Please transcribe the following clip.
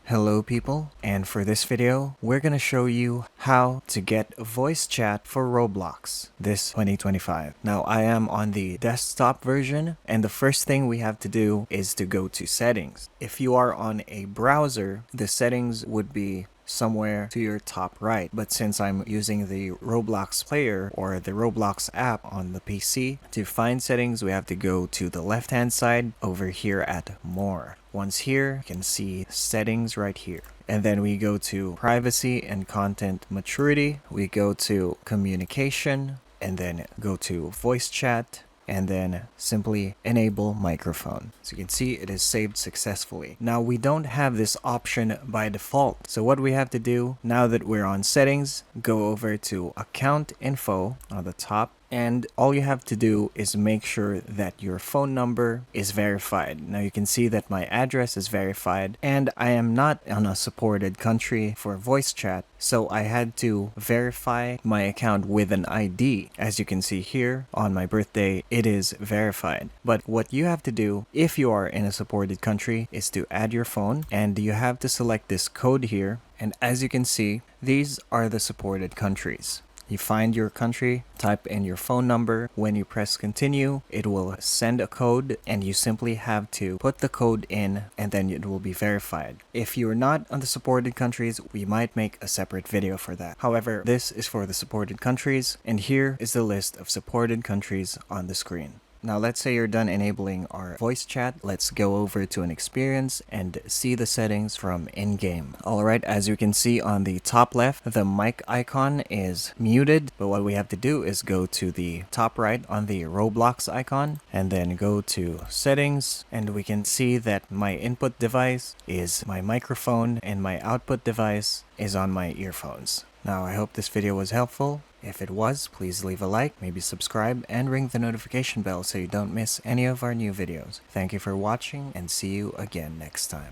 Hello people, and for this video, we're gonna show you how to get voice chat for Roblox this 2025. Now I am on the desktop version, and the first thing we have to do is to go to settings. If you are on a browser, the settings would be somewhere to your top right, but since I'm using the Roblox player or the Roblox app on the PC, to find settings we have to go to the left hand side over here at more. Once here, you can see settings right here. And then we go to privacy and content maturity, we go to communication, and then go to voice chat, and then simply enable microphone. So you can see it is saved successfully. Now we don't have this option by default. So what we have to do now that we're on settings, go over to account info on the top, and all you have to do is make sure that your phone number is verified. Now you can see that my address is verified, and I am not on a supported country for voice chat, so I had to verify my account with an ID. As you can see here, on my birthday, it is verified. But what you have to do if you are in a supported country is to add your phone, and you have to select this code here. And as you can see, these are the supported countries. You find your country, type in your phone number. When you press continue, it will send a code, and you simply have to put the code in, and then it will be verified. If you're not on the supported countries, we might make a separate video for that. However, this is for the supported countries, and here is the list of supported countries on the screen. Now let's say you're done enabling our voice chat. Let's go over to an experience and see the settings from in-game. Alright, as you can see on the top left, the mic icon is muted, but what we have to do is go to the top right on the Roblox icon and then go to settings, and we can see that my input device is my microphone and my output device is on my earphones. Now I hope this video was helpful. If it was, please leave a like, maybe subscribe, and ring the notification bell so you don't miss any of our new videos. Thank you for watching, and see you again next time.